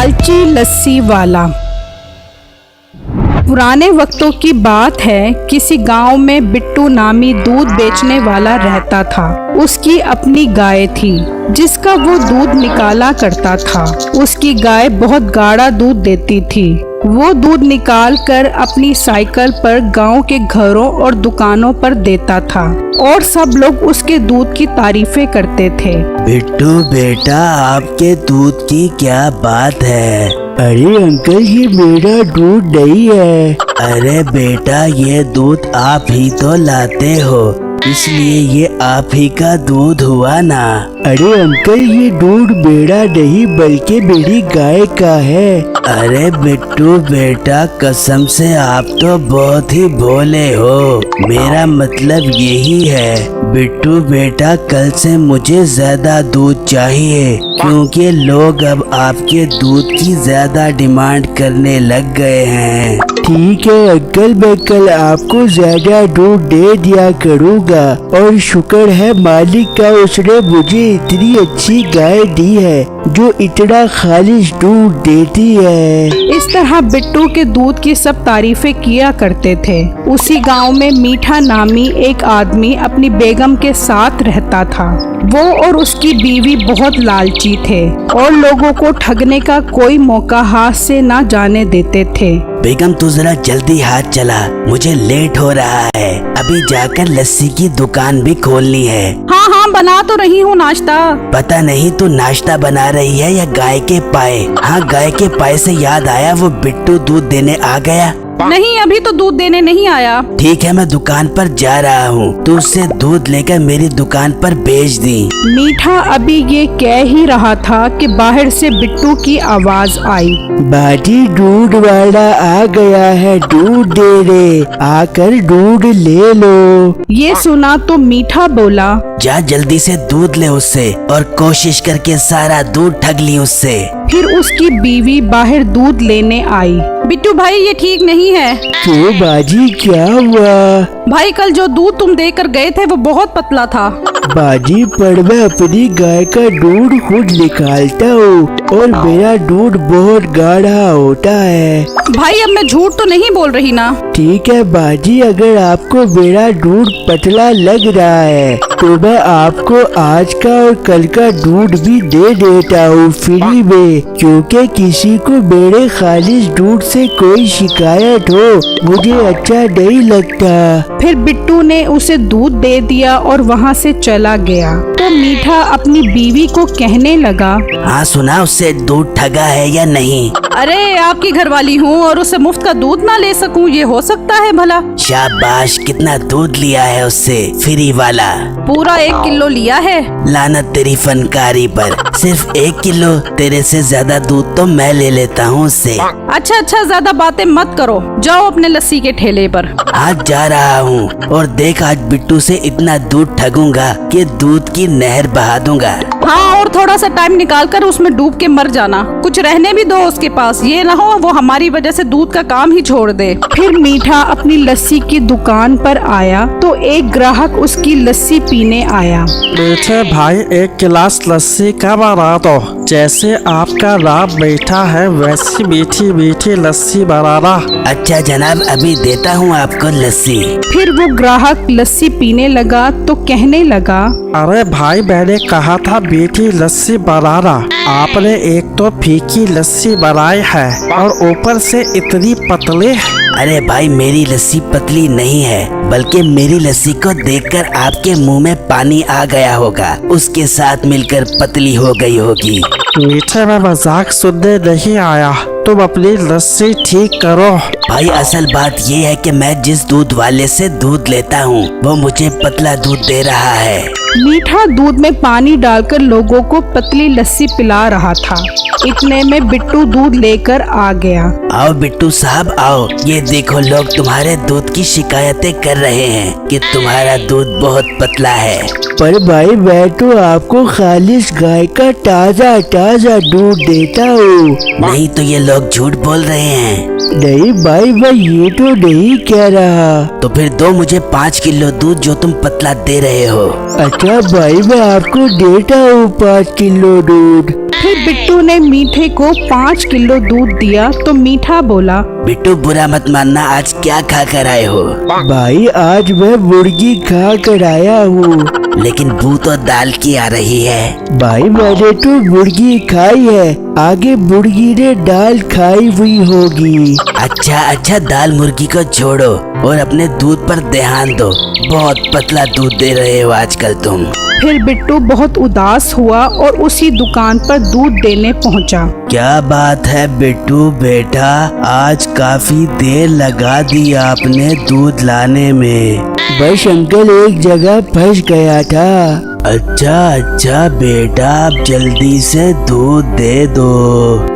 लालची लस्सी वाला। पुराने वक्तों की बात है, किसी गांव में बिट्टू नामी दूध बेचने वाला रहता था। उसकी अपनी गाय थी जिसका वो दूध निकाला करता था। उसकी गाय बहुत गाढ़ा दूध देती थी। वो दूध निकाल कर अपनी साइकिल पर गांव के घरों और दुकानों पर देता था और सब लोग उसके दूध की तारीफें करते थे। बिट्टू बेटा, आपके दूध की क्या बात है? अरे अंकल, ये मेरा दूध नहीं है। अरे बेटा, ये दूध आप ही तो लाते हो, इसलिए ये आप ही का दूध हुआ ना। अरे अंकल, ये दूध मेरा नहीं बल्कि मेरी गाय का है। अरे बिट्टू बेटा, कसम से आप तो बहुत ही भोले हो। मेरा मतलब यही है बिट्टू बेटा, कल से मुझे ज्यादा दूध चाहिए क्योंकि लोग अब आपके दूध की ज्यादा डिमांड करने लग गए हैं। ठीक है अंकल, मैं कल आपको ज्यादा दूध दे दिया करूँगा। और शुक्र है मालिक का, उसने मुझे इतनी अच्छी गाय दी है जो इतना खालिश दूध देती है। इस तरह बिट्टू के दूध की सब तारीफें किया करते थे। उसी गांव में मीठा नामी एक आदमी अपनी बेगम के साथ रहता था। वो और उसकी बीवी बहुत लालची थे और लोगों को ठगने का कोई मौका हाथ से ना जाने देते थे। बेगम, तू जरा जल्दी हाथ चला, मुझे लेट हो रहा है। अभी जाकर लस्सी की दुकान भी खोलनी है। हाँ, बना तो रही हूँ नाश्ता। पता नहीं तू नाश्ता बना रही है या गाय के पाए? हाँ, गाय के पाए से याद आया, वो बिट्टू दूध देने आ गया? नहीं, अभी तो दूध देने नहीं आया। ठीक है, मैं दुकान पर जा रहा हूँ, तू उससे दूध लेकर मेरी दुकान पर भेज दी। मीठा अभी ये कह ही रहा था कि बाहर से बिट्टू की आवाज आई। बाजी, दूध वाला आ गया है, दूध दे रे, आकर दूध ले लो। ये सुना तो मीठा बोला, जा जल्दी से दूध ले उससे और कोशिश करके सारा दूध ठग ली उससे। फिर उसकी बीवी बाहर दूध लेने आई। बिट्टू भाई, ये ठीक नहीं है। तो बाजी, क्या हुआ? भाई, कल जो दूध तुम देकर गए थे वो बहुत पतला था। बाजी, पर मैं अपनी गाय का दूध खुद निकालता हूँ और मेरा दूध बहुत गाढ़ा होता है। भाई, अब मैं झूठ तो नहीं बोल रही ना? ठीक है बाजी, अगर आपको मेरा दूध पतला लग रहा है तो मैं आपको आज का और कल का दूध भी दे देता हूँ फ्री में, क्योंकि किसी को मेरे खालिश दूध से कोई शिकायत हो मुझे अच्छा नहीं लगता। फिर बिट्टू ने उसे दूध दे दिया और वहाँ से चला गया। तो मीठा अपनी बीवी को कहने लगा, हाँ सुना, उससे दूध ठगा है या नहीं? अरे, आपकी घरवाली हूँ और उससे मुफ्त का दूध ना ले सकूँ, ये हो सकता है भला? शाबाश, कितना दूध लिया है उससे फ्री वाला? पूरा 1 किलो लिया है। लानत तेरी फनकारी पर, सिर्फ 1 किलो? तेरे से ज्यादा दूध तो मैं ले लेता हूँ उससे। अच्छा, ज्यादा बातें मत करो, जाओ अपने लस्सी के ठेले पर। आज जा रहा हूँ और देख, आज बिट्टू से इतना दूध ठगूंगा कि दूध की नहर बहा दूंगा। हाँ, और थोड़ा सा टाइम निकाल कर उसमें डूब के मर जाना, कुछ रहने भी दो उसके पास, ये ना हो वो हमारी वजह से दूध का काम ही छोड़ दे। फिर मीठा अपनी लस्सी की दुकान पर आया तो एक ग्राहक उसकी लस्सी पीने आया। मीठे भाई, 1 गिलास लस्सी का बना दो। जैसे आपका नाम मीठा है वैसी मीठी मीठी लस्सी बनाना। अच्छा जनाब, अभी देता हूँ आपको लस्सी। फिर वो ग्राहक लस्सी पीने लगा तो कहने लगा, अरे भाई, मैंने कहा था मीठी लस्सी बनाना, आपने एक तो फीकी लस्सी बनाई है और ऊपर से इतनी पतली। अरे भाई, मेरी लस्सी पतली नहीं है, बल्कि मेरी लस्सी को देखकर आपके मुंह में पानी आ गया होगा, उसके साथ मिलकर पतली हो गई होगी। मीठे में मजाक सुनने नहीं आया, तुम अपनी लस्सी ठीक करो। भाई, असल बात ये है कि मैं जिस दूध वाले से दूध लेता हूँ वो मुझे पतला दूध दे रहा है। मीठा दूध में पानी डालकर लोगों को पतली लस्सी पिला रहा था। इतने में बिट्टू दूध लेकर आ गया। आओ बिट्टू साहब आओ, ये देखो लोग तुम्हारे दूध की शिकायतें कर रहे हैं कि तुम्हारा दूध बहुत पतला है। पर भाई, मैं तो आपको खालिश गाय का ताजा दूध देता हूँ। नहीं तो ये लोग झूठ बोल रहे हैं। नहीं भाई मैं ये तो नहीं कह रहा। तो फिर दो मुझे 5 किलो दूध जो तुम पतला दे रहे हो। अच्छा भाई मैं आपको देता हूँ 5 किलो दूध। फिर बिट्टू ने मीठे को 5 किलो दूध दिया तो मीठा बोला, बिट्टू बुरा मत मानना, आज क्या खा कर आए हो? भाई आज मैं मुर्गी खा कर आया हूँ। लेकिन बू तो दाल की आ रही है। भाई मैंने तो मुर्गी खाई है, आगे मुर्गी ने दाल खाई हुई होगी। अच्छा दाल मुर्गी को छोड़ो और अपने दूध पर ध्यान दो। बहुत पतला दूध दे रहे हो आजकल तुम। फिर बिट्टू बहुत उदास हुआ और उसी दुकान पर दूध देने पहुंचा। क्या बात है बिट्टू बेटा, आज काफी देर लगा दी आपने दूध लाने में। बस अंकल एक जगह फंस गया था। अच्छा बेटा, अब जल्दी से दूध दे दो।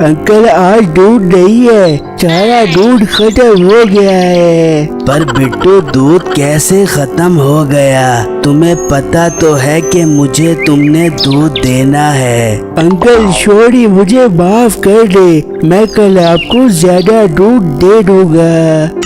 अंकल आज दूध नहीं है, सारा दूध खत्म हो गया है। पर बिट्टू दूध कैसे खत्म हो गया? तुम्हें पता तो है कि मुझे तुमने दूध देना है। अंकल सॉरी, मुझे माफ कर दे, मैं कल आपको ज्यादा दूध दे दूंगा।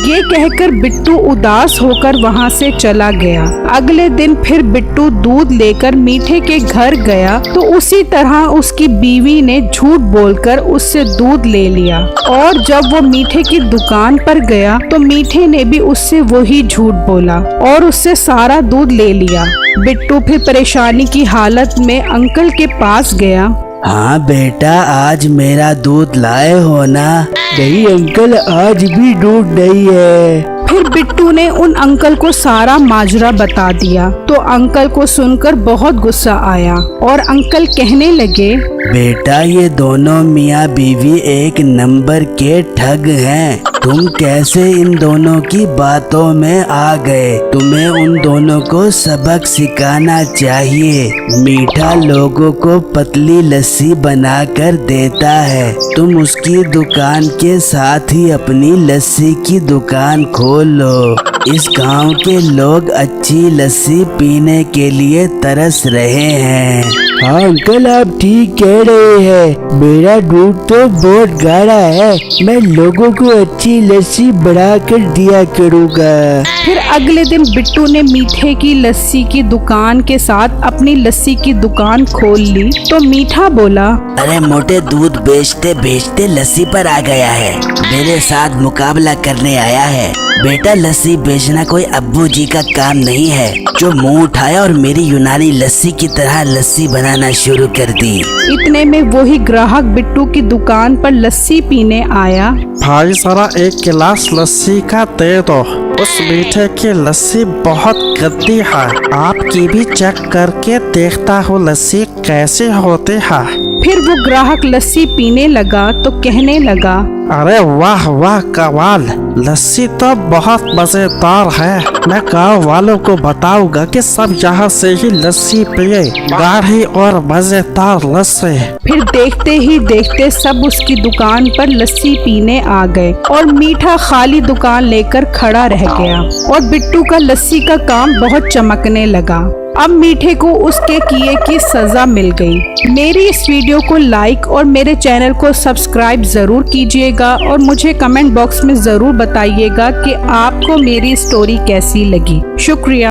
ये कहकर बिट्टू उदास होकर वहाँ से चला गया। अगले दिन फिर बिट्टू दूध लेकर मीठे के घर गया तो उसी तरह उसकी बीवी ने झूठ बोलकर उससे दूध ले लिया। और जब वो मीठे की दुकान पर गया तो मीठे ने भी उससे वही झूठ बोला और उससे सारा दूध ले लिया। बिट्टू फिर परेशानी की हालत में अंकल के पास गया। हाँ बेटा, आज मेरा दूध लाए हो ना? नहीं अंकल, आज भी दूध नहीं है। फिर बिट्टू ने उन अंकल को सारा माजरा बता दिया तो अंकल को सुनकर बहुत गुस्सा आया और अंकल कहने लगे, बेटा ये दोनों मियाँ बीवी एक नंबर के ठग हैं। तुम कैसे इन दोनों की बातों में आ गए? तुम्हें उन दोनों को सबक सिखाना चाहिए। मीठा लोगों को पतली लस्सी बनाकर देता है, तुम उसकी दुकान के साथ ही अपनी लस्सी की दुकान खोल लो। इस गांव के लोग अच्छी लस्सी पीने के लिए तरस रहे हैं। हाँ अंकल, आप ठीक कह रहे हैं। मेरा दूध तो बहुत गाढ़ा है, मैं लोगों को अच्छी लस्सी बना कर दिया करूँगा। फिर अगले दिन बिट्टू ने मीठे की लस्सी की दुकान के साथ अपनी लस्सी की दुकान खोल ली तो मीठा बोला, अरे मोटे, दूध बेचते बेचते लस्सी पर आ गया है, मेरे साथ मुकाबला करने आया है। बेटा लस्सी बेचना कोई अब्बू जी का काम नहीं है जो मुंह उठाया और मेरी यूनानी लस्सी की तरह लस्सी बनाना शुरू कर दी। इतने में वही ग्राहक बिट्टू की दुकान पर लस्सी पीने आया। भाई जरा एक गिलास लस्सी का दे दो, उस मीठे की लस्सी बहुत गंदी है। आपकी भी चेक करके देखता हूँ लस्सी कैसे होती है। फिर वो ग्राहक लस्सी पीने लगा तो कहने लगा, अरे वाह वाह कमाल, लस्सी तो बहुत मजेदार है। मैं गाँव वालों को बताऊंगा कि सब यहाँ से ही लस्सी पिए, गाढ़ी और मजेदार लस्सी। फिर देखते ही देखते सब उसकी दुकान पर लस्सी पीने आ गए और मीठा खाली दुकान लेकर खड़ा रह गया और बिट्टू का लस्सी का काम बहुत चमकने लगा। अब मीठे को उसके किए की सजा मिल गई। मेरी इस वीडियो को लाइक और मेरे चैनल को सब्सक्राइब जरूर कीजिएगा और मुझे कमेंट बॉक्स में जरूर बताइएगा कि आपको मेरी स्टोरी कैसी लगी। शुक्रिया।